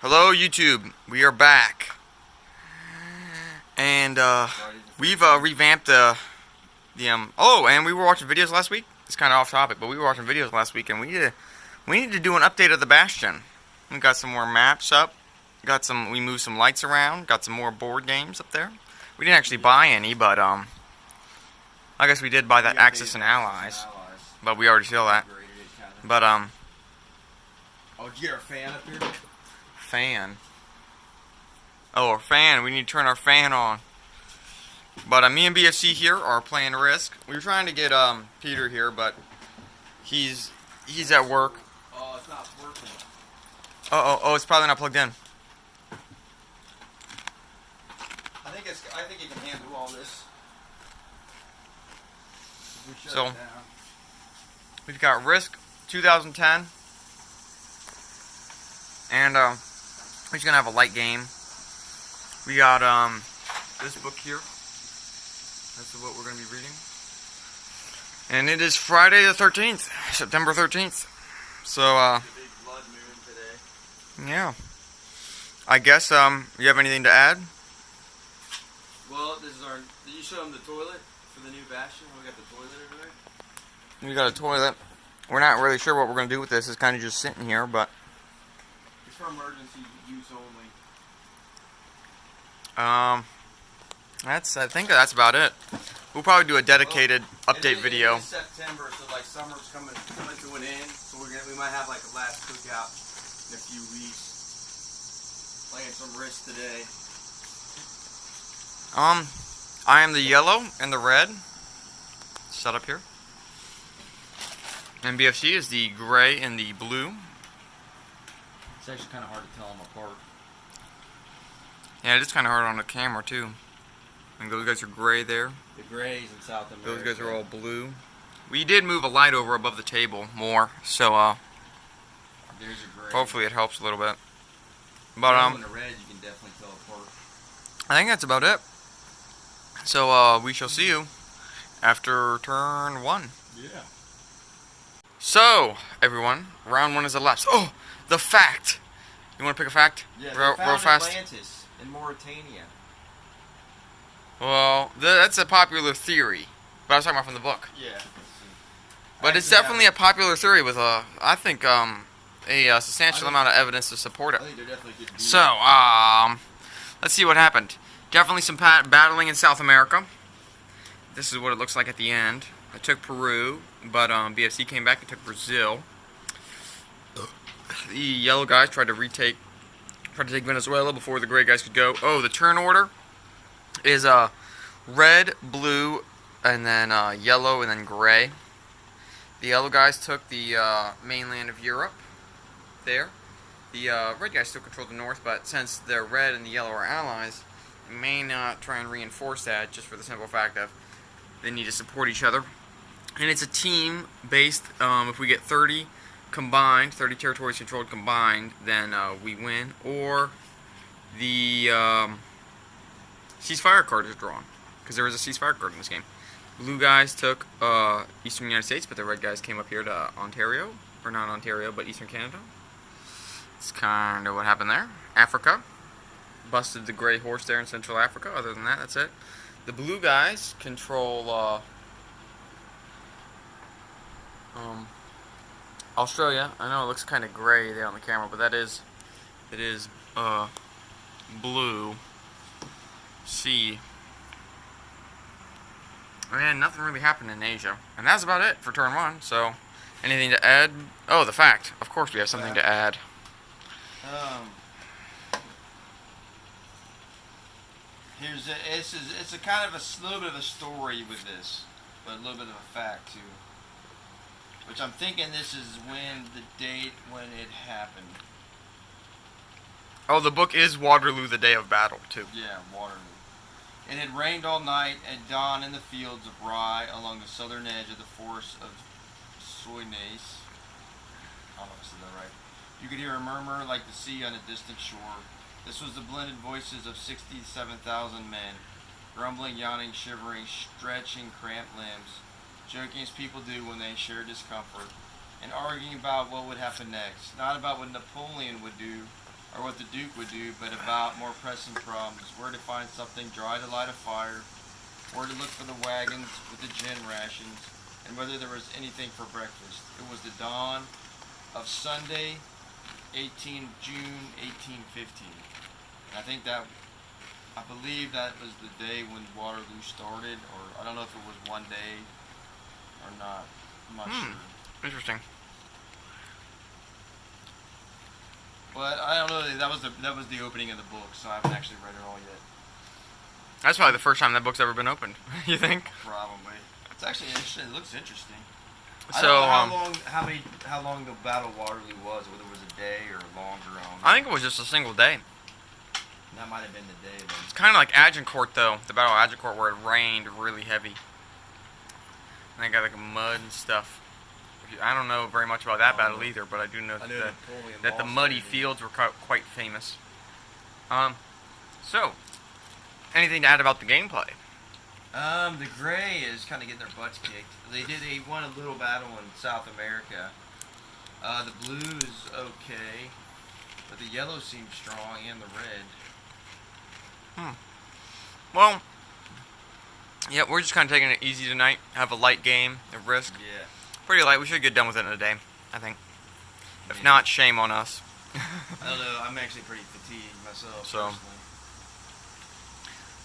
Hello YouTube, we are back, and we've revamped oh, and we were watching videos last week. It's kind of off topic, but we were watching videos last week, and we need to do an update of the Bastion. We got some more maps up, we moved some lights around, got some more board games up there. We didn't actually buy any, but I guess we did buy that Axis and Allies, but we already saw that. But oh, did you get our fan up here? Fan. Oh, our fan. We need to turn our fan on. But me and BFC here are playing Risk. We were trying to get Peter here, but he's at work. Oh, it's not working. Oh, it's probably not plugged in. I think it can handle all this. So we've got Risk 2010, and we're just gonna have a light game. We got this book here. That's what we're gonna be reading, and it is Friday the 13th, September 13th. So it's a big blood moon today. yeah. I guess you have anything to add? Well, this is our. Did you show them the toilet for the new Bastion? We got the toilet over there. We got a toilet. We're not really sure what we're gonna do with this. It's kind of just sitting here, but It's for emergency use only. I think that's about it. We'll probably do a dedicated update video. It's September, so like summer's coming to an end. So we might have like a last cookout in a few weeks. Playing some Risk today. I am the yellow and the red set up here. And BFC is the gray and the blue. It's actually kind of hard to tell them apart. Yeah, it is kind of hard on the camera too. And those guys are gray there. The grays in South America. Those guys are all blue. We did move a light over above the table more, so There's a gray. hopefully it helps a little bit. But in the red, you can definitely tell apart. I think that's about it. So we shall see you after turn 1. Yeah. So everyone, round 1 is elapsed. Oh, the fact. You want to pick a fact? Yeah, real fast. Atlantis in Mauritania. Well, that's a popular theory, but I was talking about from the book. Yeah. But it's definitely a popular theory with I think a substantial amount of evidence to support it. I think there definitely could be. So let's see what happened. Definitely some battling in South America. This is what it looks like at the end. I took Peru, but BFC came back and took Brazil. The yellow guys tried to take Venezuela before the gray guys could go. Oh, the turn order is red, blue, and then yellow, and then gray. The yellow guys took the mainland of Europe there. The red guys still control the north, but since the red and the yellow are allies, we may not try and reinforce that, just for the simple fact of they need to support each other. And it's a team based, if we get 30 combined, 30 territories controlled combined, then we win, or the ceasefire card is drawn, because there is a ceasefire card in this game. Blue guys took eastern United States, but the red guys came up here to Ontario, or not Ontario, but eastern Canada. It's kind of what happened there. Africa busted the gray horse there in Central Africa. Other than that, that's it. The blue guys control Australia. I know it looks kind of gray there on the camera, but it is blue sea. And nothing really happened in Asia. And that's about it for turn 1. So, anything to add? Oh, the fact. Of course we have something to add. It's a kind of a little bit of a story with this, but a little bit of a fact too. Which I'm thinking this is the date when it happened. Oh, the book is Waterloo, the day of battle, too. Yeah, Waterloo. It had rained all night at dawn in the fields of rye along the southern edge of the forest of Soignes. I don't know if I said that right. You could hear a murmur like the sea on a distant shore. This was the blended voices of 67,000 men, grumbling, yawning, shivering, stretching cramped limbs, joking as people do when they share discomfort, and arguing about what would happen next. Not about what Napoleon would do, or what the Duke would do, but about more pressing problems. Where to find something dry to light a fire, where to look for the wagons with the gin rations, and whether there was anything for breakfast. It was the dawn of Sunday, June 1815. And I believe that was the day when Waterloo started, or I don't know if it was one day or not. I'm not sure. Interesting. But I don't know. That was the opening of the book, so I haven't actually read it all yet. That's probably the first time that book's ever been opened. You think? Probably. It's actually interesting. It looks interesting. So, I don't know how long the Battle of Waterloo was, whether it was a day or longer. I think it was just a single day. That might have been the day then. It's kind of like Agincourt, though. The Battle of Agincourt, where it rained really heavy. And they got like mud and stuff. I don't know very much about that battle either, but I do know that the muddy fields were quite famous. So, anything to add about the gameplay? The Gray is kind of getting their butts kicked. They won a little battle in South America. The Blue is okay, but the Yellow seems strong, and the Red. Well, yeah, we're just kind of taking it easy tonight. Have a light game, a Risk. Yeah. Pretty light. We should get done with it in a day, I think. If not, shame on us. I don't know. I'm actually pretty fatigued myself. So,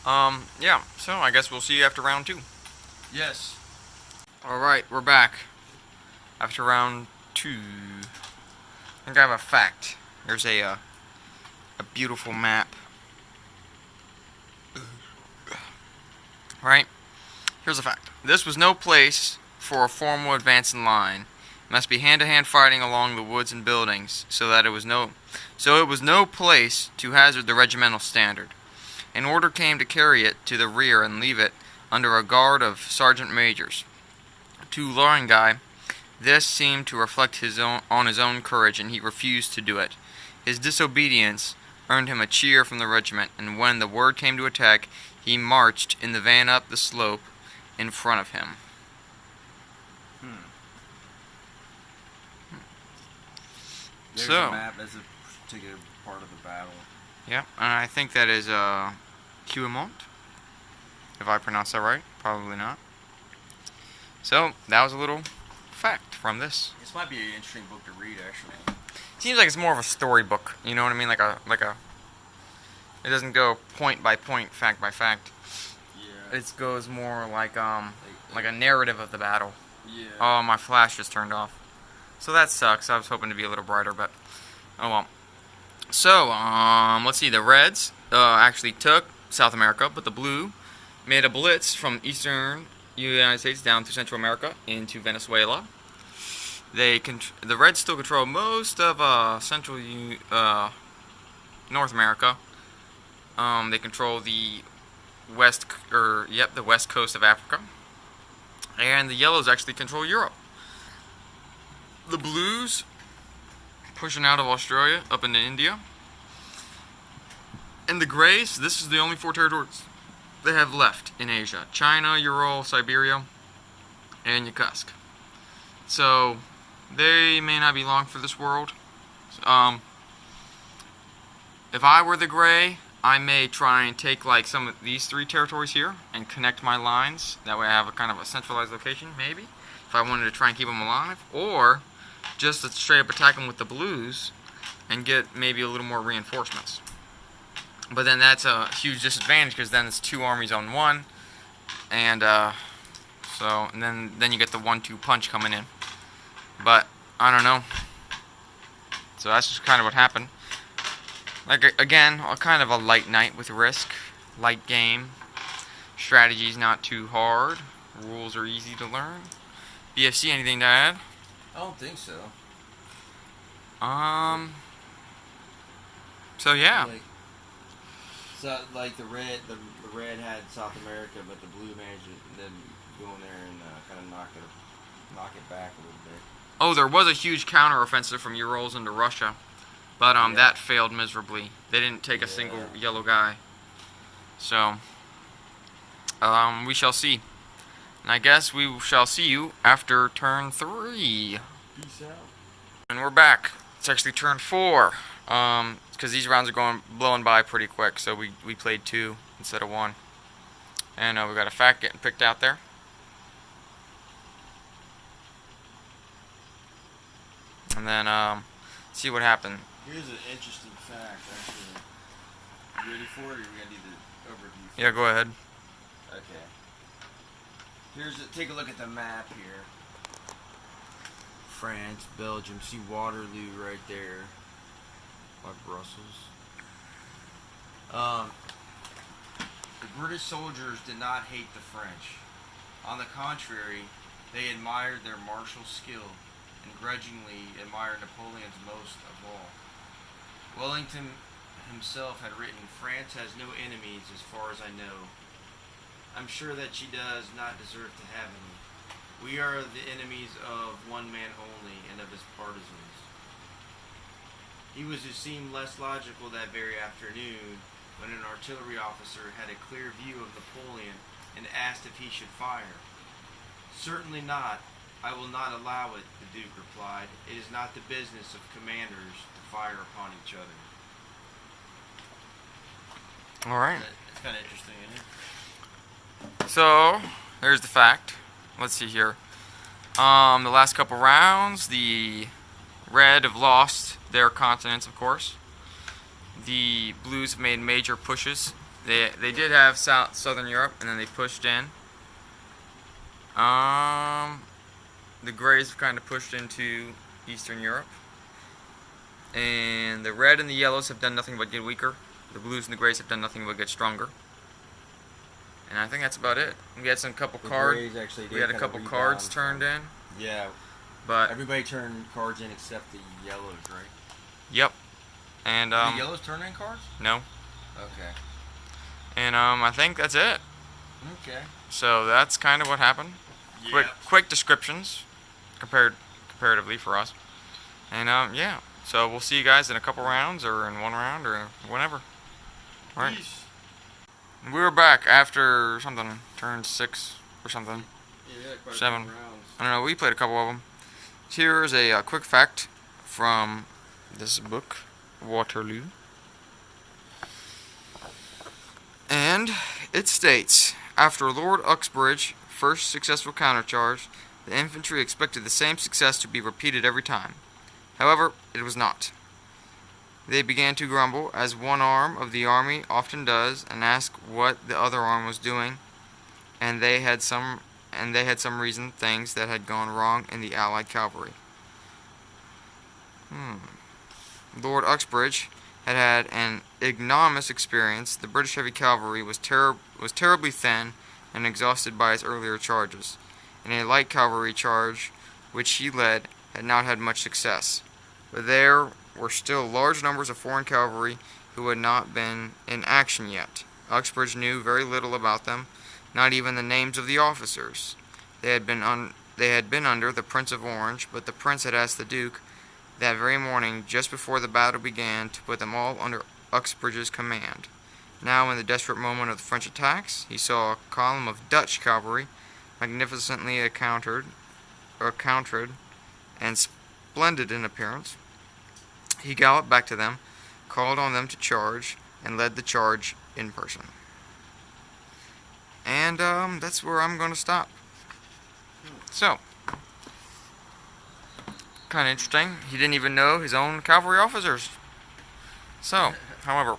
personally. yeah. So I guess we'll see you after round 2. Yes. All right, we're back after round 2. I think I have a fact. There's a beautiful map. Right? Here's a fact. This was no place for a formal advance in line. It must be hand-to-hand fighting along the woods and buildings, so it was no place to hazard the regimental standard. An order came to carry it to the rear and leave it under a guard of sergeant majors. To Lorengai, this seemed to reflect his own courage, and he refused to do it. His disobedience earned him a cheer from the regiment, and when the word came to attack, he marched in the van up the slope in front of him. There's So, a map. That's a particular part of the battle. yeah, and I think that is Cuemont, if I pronounce that right. Probably not. So, that was a little fact from this. This might be an interesting book to read, actually. Seems like it's more of a storybook, you know what I mean? Like a it doesn't go point by point, fact by fact. Yeah. It goes more like a narrative of the battle. Yeah. Oh, my flash just turned off. So that sucks. I was hoping to be a little brighter, but oh well. So, let's see. The Reds actually took South America, but the Blue made a blitz from eastern United States down to Central America into Venezuela. The Reds still control most of Central North America. They control the west coast of Africa, and the Yellows actually control Europe. The Blues pushing out of Australia up into India, and the Grays. This is the only 4 territories they have left in Asia: China, Ural, Siberia, and Yakutsk. So they may not be long for this world. If I were the Gray, I may try and take like some of these 3 territories here and connect my lines. That way I have a kind of a centralized location, maybe, if I wanted to try and keep them alive. Or just to straight up attack them with the Blues and get maybe a little more reinforcements. But then that's a huge disadvantage, because then it's 2 armies on 1. And then you get the 1-2 punch coming in. But I don't know. So that's just kind of what happened. Like, again, kind of a light night with Risk. Light game. Strategy's not too hard. Rules are easy to learn. BFC, anything to add? I don't think so. So yeah. Like the red had South America, but the Blue managed to then go in there and kind of knock it back a little bit. Oh, there was a huge counteroffensive from Urals into Russia, but that failed miserably. They didn't take a single yellow guy. So we shall see. And I guess we shall see you after turn 3. Peace out. And we're back. It's actually turn 4. It's because these rounds are blowing by pretty quick. So we played 2 instead of 1. And we got a fact getting picked out there. And then see what happened. Here's an interesting fact, actually. You ready for it, or are we gonna do the overview? Yeah, go ahead. Okay. Take a look at the map here. France, Belgium. See Waterloo right there, by Brussels. The British soldiers did not hate the French. On the contrary, they admired their martial skill and grudgingly admired Napoleon's most of all. Wellington himself had written, "France has no enemies as far as I know. I'm sure that she does not deserve to have any. We are the enemies of one man only and of his partisans." He was to seem less logical that very afternoon when an artillery officer had a clear view of Napoleon and asked if he should fire. "Certainly not. I will not allow it," the Duke replied. "It is not the business of commanders to fire upon each other." All right. It's kind of interesting, isn't it? So there's the fact. Let's see here. The last couple rounds, the Red have lost their continents, of course. The Blues have made major pushes. They did have Southern Europe, and then they pushed in. The Grays have kind of pushed into Eastern Europe. And the Red and the Yellows have done nothing but get weaker. The Blues and the Grays have done nothing but get stronger. And I think that's about it. We had some couple cards. We had a couple cards turned in. Yeah. But everybody turned cards in except the Yellows, right? Yep. And Did the Yellows turn in cards? No. Okay. And I think that's it. Okay. So that's kind of what happened. Yeah. Quick descriptions, comparatively for us. And yeah. So we'll see you guys in a couple rounds, or in one round, or whenever. All right. Peace. We were back after something, turn 6 or something. Yeah, quite 7. a few rounds. I don't know. We played a couple of them. Here's a quick fact from this book, Waterloo. And it states, after Lord Uxbridge's first successful countercharge, the infantry expected the same success to be repeated every time. However, it was not. They began to grumble, as one arm of the army often does, and ask what the other arm was doing, and they had some reason things that had gone wrong in the Allied cavalry. Lord Uxbridge had had an ignominious experience. The British heavy cavalry was terribly thin and exhausted by his earlier charges, and a light cavalry charge which he led had not had much success. But there were still large numbers of foreign cavalry who had not been in action yet. Uxbridge knew very little about them, not even the names of the officers. They had been under the Prince of Orange, but the Prince had asked the Duke that very morning, just before the battle began, to put them all under Uxbridge's command. Now, in the desperate moment of the French attacks, he saw a column of Dutch cavalry, magnificently accoutred and splendid in appearance. He galloped back to them, called on them to charge, and led the charge in person. And that's where I'm going to stop. So, kind of interesting. He didn't even know his own cavalry officers. So, however,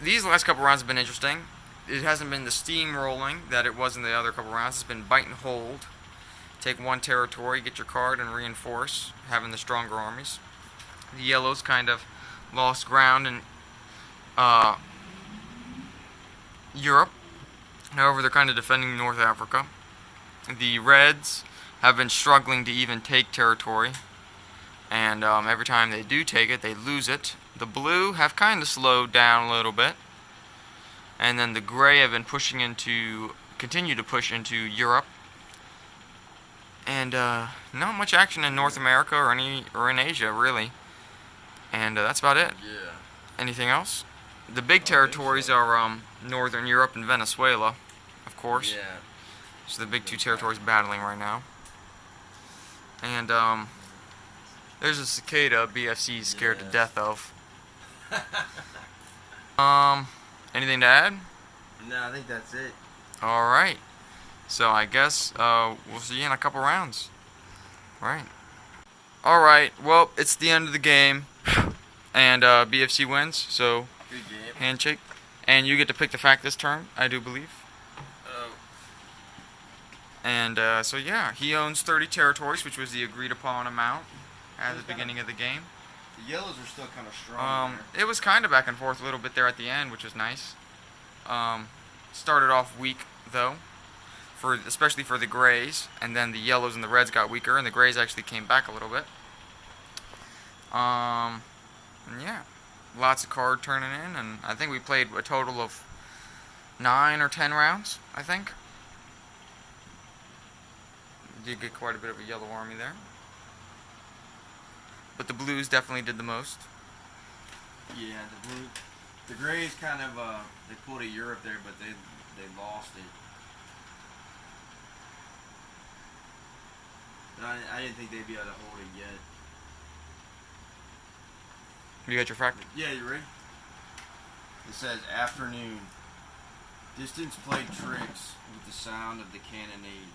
these last couple rounds have been interesting. It hasn't been the steamrolling that it was in the other couple rounds. It's been bite and hold. Take one territory, get your card, and reinforce, having the stronger armies. The Yellows kind of lost ground in Europe. However, they're kind of defending North Africa. The Reds have been struggling to even take territory, and every time they do take it, they lose it. The Blue have kind of slowed down a little bit, and then the Gray have been continue to push into Europe, and not much action in North America or in Asia really, and that's about it. Yeah. Anything else? The big territories are Northern Europe and Venezuela, of course. Yeah. So the big two territories battling right now. And There's a cicada BFC is scared to Yes. death of. Anything to add? No, I think that's it. All right. So I guess we'll see you in a couple rounds. Right. All right. Well, it's the end of the game, and BFC wins. So Good game. handshake, and you get to pick the fact this turn, I do believe. Oh. And so yeah, he owns 30 territories, which was the agreed upon amount at the beginning of the game. The yellows are still kind of strong. It was kind of back and forth a little bit there at the end, which was nice. Started off weak though, especially for the grays, and then the yellows and the reds got weaker, and the grays actually came back a little bit. And yeah, lots of card turning in, and I think we played a total of 9 or 10 rounds, I think. Did get quite a bit of a yellow army there. But the blues definitely did the most. Yeah, the grays kind of they pulled a Europe there, but they lost it. But I didn't think they'd be able to hold it yet. You got your fact? Yeah, you ready? It says afternoon. Distance played tricks with the sound of the cannonade.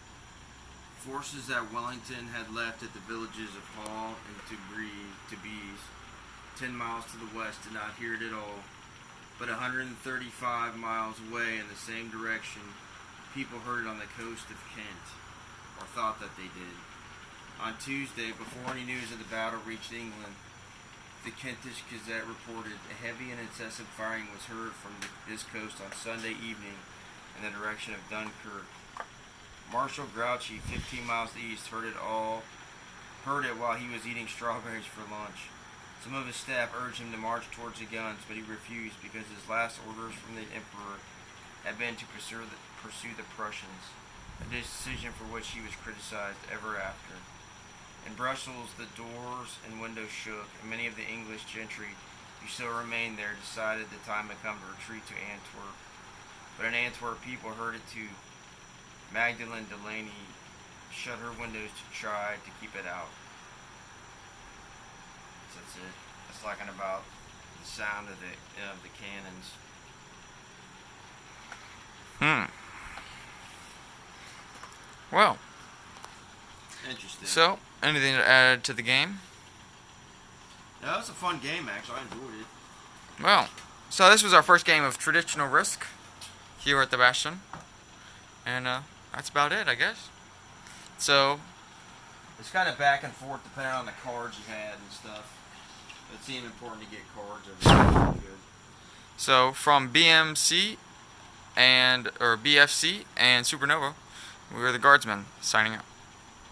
Forces that Wellington had left at the villages of Hall and Tubize, 10 miles to the west, did not hear it at all. But 135 miles away in the same direction, people heard it on the coast of Kent, or thought that they did. On Tuesday, before any news of the battle reached England, the Kentish Gazette reported a heavy and incessant firing was heard from this coast on Sunday evening in the direction of Dunkirk. Marshal Grouchy, 15 miles east, heard it while he was eating strawberries for lunch. Some of his staff urged him to march towards the guns, but he refused because his last orders from the Emperor had been to pursue the Prussians, a decision for which he was criticized ever after. In Brussels, the doors and windows shook, and many of the English gentry who still remained there decided the time had come to retreat to Antwerp. But in Antwerp, people heard it too. Magdalene Delaney shut her windows to try to keep it out. So that's it. That's talking about the sound of the cannons. Well, Interesting. so anything to add to the game? That was a fun game, actually. I enjoyed it. Well, so this was our first game of traditional Risk here at the Bastion, and that's about it, I guess. So It's kind of back and forth depending on the cards you had and stuff. It seemed important to get cards. Everything good. So from BFC and Supernova, we were the Guardsmen signing out.